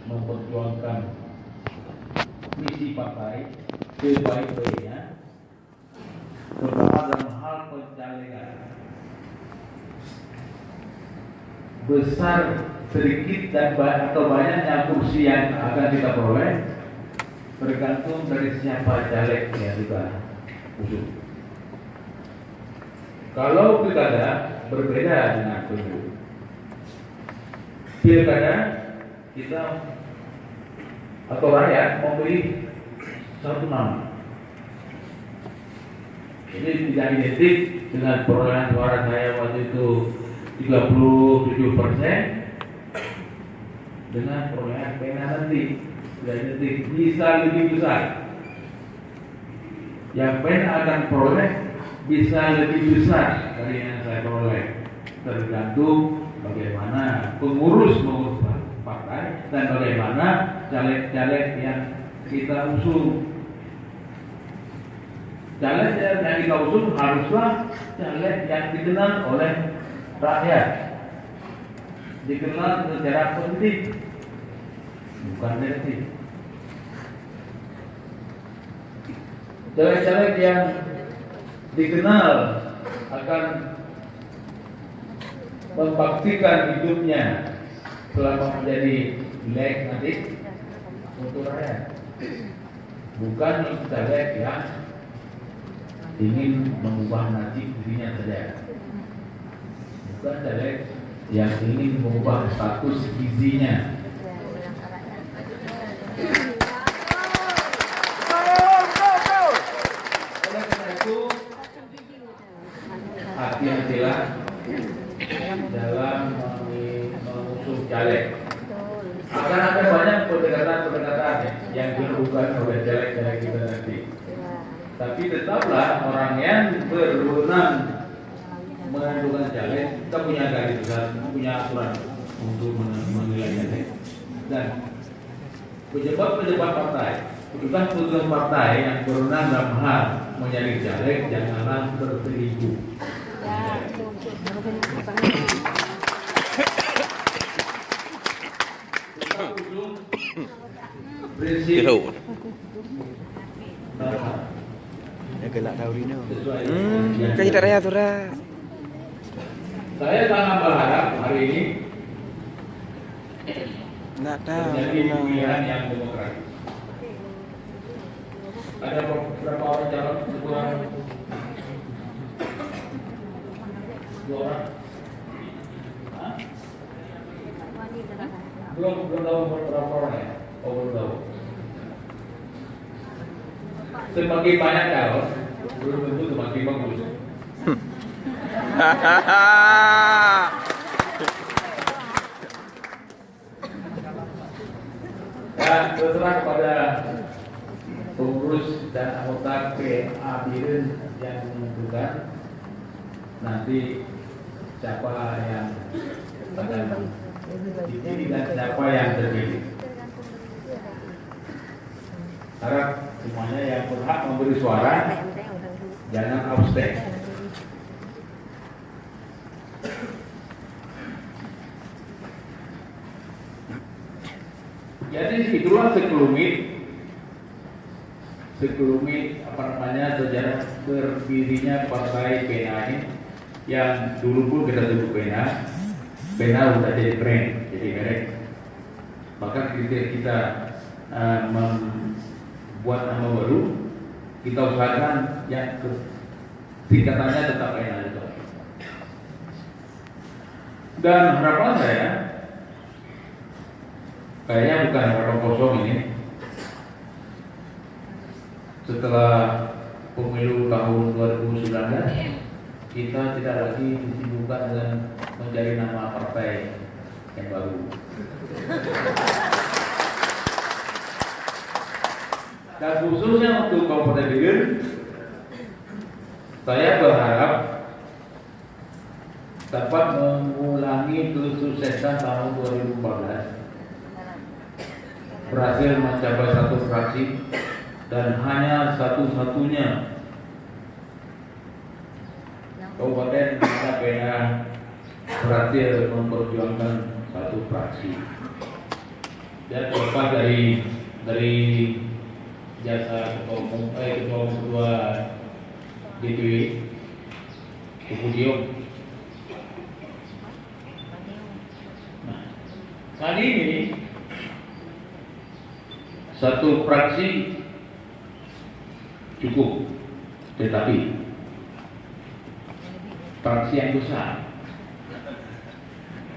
memperjuangkan misi partai sebaik-baiknya, terutama dalam hal pencalekan. Besar, sedikit dan atau banyaknya kursi yang akan kita peroleh bergantung dari siapa caleg yang kita usung. Kalau pilkada berbeda dengan pemilu. Pilkada kita atau rakyat memilih satu nama. Ini tidak identik dengan perolehan suara saya waktu itu 37% dengan perolehan PENA nanti. Tidak identik, bisa lebih besar. Yang PENA akan peroleh bisa lebih besar dari yang saya peroleh, tergantung bagaimana pengurus partai dan bagaimana caleg-caleg yang kita usung. Caleg yang kita usung haruslah caleg yang dikenal oleh rakyat, dikenal secara politik, bukan negatif. Caleg-caleg yang dikenal akan membaktikan hidupnya selama menjadi lek nanti untuk rakyat, bukan caleg yang ingin mengubah nasib dirinya saja, bukan caleg yang ingin mengubah status gizinya. Hati-hatilah dalam mengusung caleg. Akan ada banyak pendekatan-pendekatan yang dilakukan oleh caleg-caleg kita nanti. Tapi tetaplah orang yang berwenang menentukan caleg, kita punya garis besar, punya aturan untuk menilai caleg. Dan pejabat-pejabat partai, petugas-petugas partai yang berwenang dalam hal menjadi caleg janganlah berselingkuh. Prinsip gelak tahu ini. Kan tidak raya tura. Saya sangat berharap hari ini Nggak tahu. menjadi pilihan yang demokratis. Ada beberapa orang calon kurang 2 orang. Belum tahu berapa orang ya? Oh, belum tahu. Semakin banyak calon, belum tentu semakin bagus. Dan terserah kepada pengurus dan anggota PA Biren yang menentukan nanti siapa yang akan dipilih dan siapa yang terpilih. Harap semuanya yang berhak memberi suara jangan abstain. Jadi itulah sekelumit sejarah berdirinya partai PENA ini, yang dulu pun kita sebut PENA udah jadi brand, jadi merek. Bahkan kita membuat nama baru, kita usahakan yang singkatannya tetap PENA itu. Dan harapan saya, kayaknya bukan harapan kosong ini. Setelah pemilu tahun 2019, kita tidak lagi disibukkan dengan mencari nama partai yang baru. Dan khususnya untuk Kabupaten Biren, saya berharap dapat mengulangi kesuksesan tahun 2014, berhasil mencapai 1 fraksi dan hanya satu-satunya kabupaten kita PENA berhasil memperjuangkan 1 fraksi. Dan terlepas dari jasa ketua DPW Kemudian kali ini satu fraksi cukup, tetapi fraksi yang besar,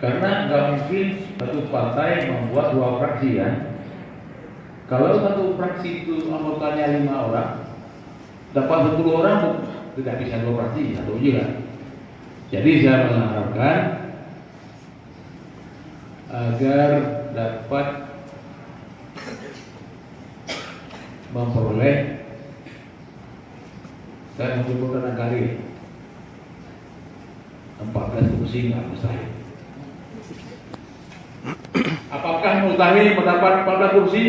karena nggak mungkin satu partai membuat dua fraksi kan. Kalau satu fraksi itu anggotanya 5 orang, dapat 10 orang tidak bisa dua fraksi, satu juga. Jadi saya mengharapkan agar dapat memperoleh dan mengumpulkan anggaran 14 kursi nggak mustahil. Apakah mustahil mendapat 14 kursi?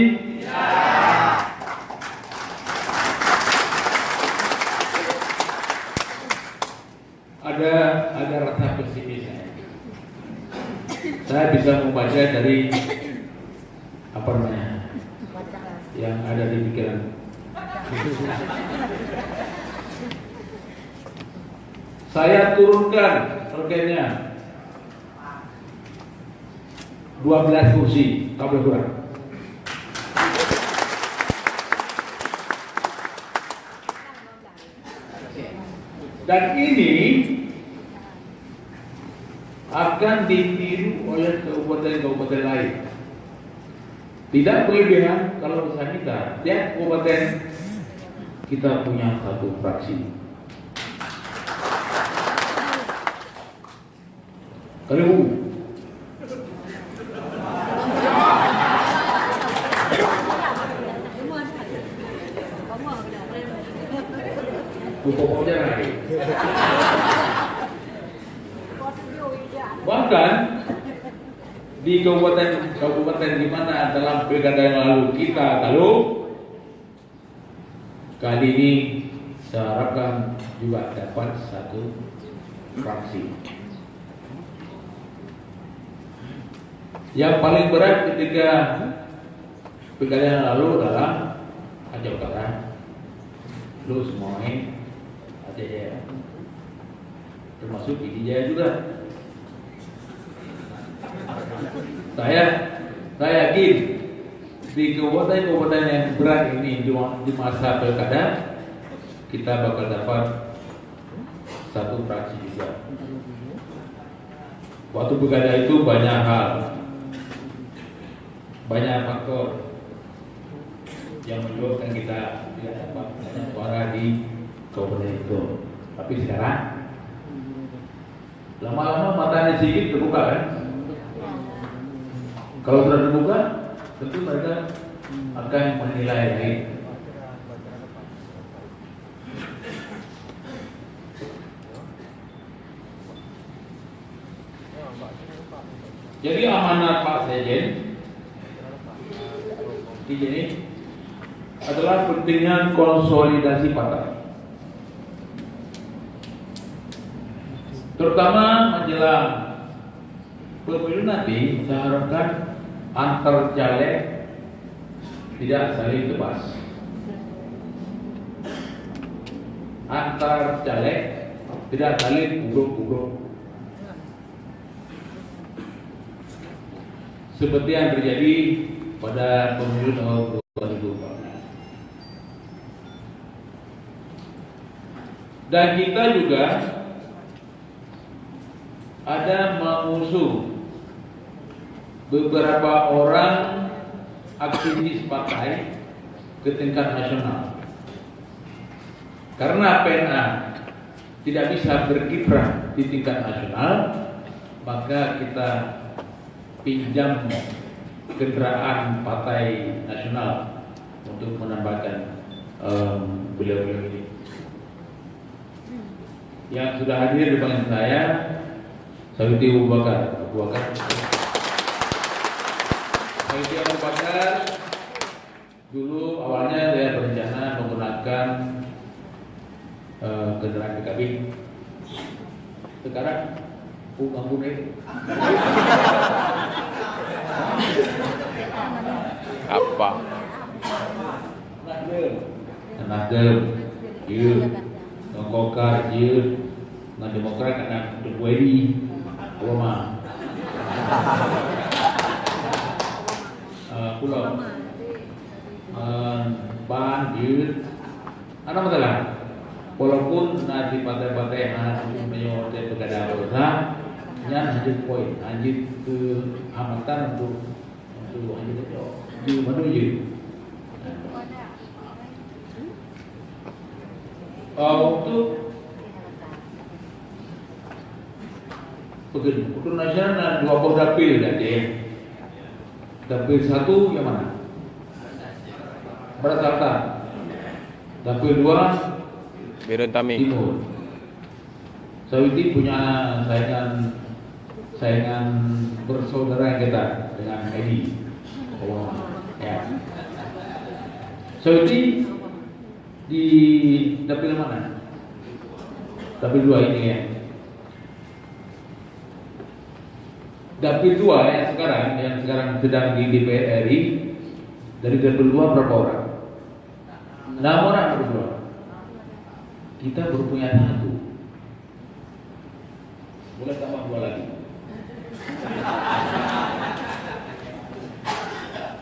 Ada rasa pesimis saya bisa membaca dari apa namanya yang ada di pikiran. Saya turunkan targetnya 12 kursi, tak boleh kurang. Dan ini akan ditiru oleh kabupaten-kabupaten lain. Tidak berlebihan kalau misalnya kita tiap kabupaten kita punya satu fraksi. Kalau pokoknya lagi. Bahkan di kabupaten di mana dalam pilkada yang lalu kita tahu, kali ini saya harapkan juga dapat satu fraksi. Yang paling berat ketika pilkada yang lalu adalah Aceh Utara, lu semuanya Aceh Jaya, termasuk Pidi Jaya juga. Saya yakin di kabupaten-kabupaten yang berat ini di masa pilkada kita bakal dapat satu fraksi juga. Waktu pilkada itu banyak hal, banyak faktor yang menyebabkan kita tidak dapat banyak suara di kabupaten itu. Tapi sekarang lama-lama matanya sedikit terbuka kan? Kalau sudah terbuka, tentu mereka akan menilai lagi. Jadi amanat Pak Sekjen ini adalah pentingnya konsolidasi partai, terutama menjelang pemilu nanti. Saya harapkan antar caleg tidak saling tebas, antar caleg tidak saling ubruk-ubruk, seperti yang terjadi pada pemilu tahun 2014. Dan kita juga ada mengusung beberapa orang aktivis partai ke tingkat nasional. Karena PNA tidak bisa berkiprah di tingkat nasional, maka kita pinjam kendaraan partai nasional untuk menambahkan beliau-beliau ini. Yang sudah hadir di belakang saya, Sayyidi Abu Bakar. Sayyidi Abu Bakar dulu awalnya saya berencana menggunakan kendaraan PKB. Sekarang ampun itu. Apa? Nasdem, iya, Golkar, iya, dengan Demokrat karena Jokowi, Obama, Pulau, Ban, iya, ada masalah. Walaupun nanti partai-partai yang menyuarakan begadang bersama, yang lanjut poin, lanjut ke hambatan untuk lanjut ke di menuju. Untuk begini, untuk nasional dua buah dapil dan dia. Dapil satu yang mana? Barat Selatan. Dapil dua Berontami. Timur. Sawiti punya saingan bersaudara kita dengan Edi. Oh, ya. Sawiti di dapil mana? Dapil 2 ini ya. Dapil 2 yang sekarang sedang di DPR RI, dari dapil 2 berapa orang? 6 orang berdua. Kita baru punya 1. Boleh tambah 2 lagi.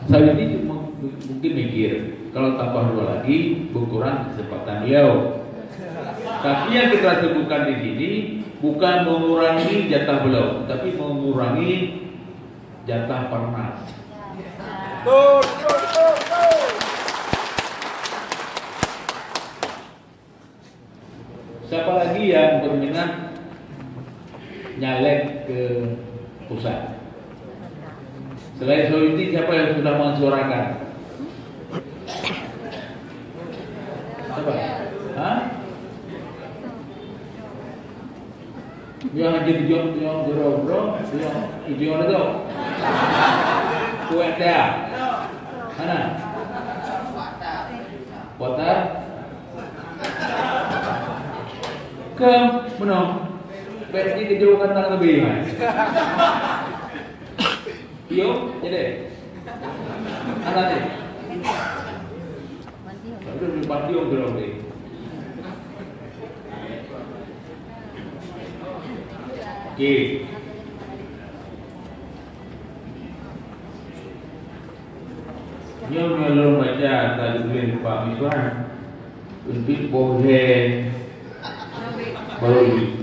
Saya ini mungkin mikir kalau tambah 2 lagi berkurang kesempatan beliau. Tapi yang kita sebutkan di sini bukan mengurangi jatah beliau, tapi mengurangi jatah Parnas. Siapa lagi yang berminat nyalek ke pusat? Selain Sawiti, siapa yang sudah mensuarakan? Siapa? Hah? Yang haji dijual yang bro, yang dijual itu. Kue dia. Mana? Watar. Ke menong. Berarti kejauhan tak lebih. Iyo, jadi. Anaknya. Sudah berempat dia berapa ni? Okey. Yang belum baca tadi tulis Pak Miswan, untuk boleh baru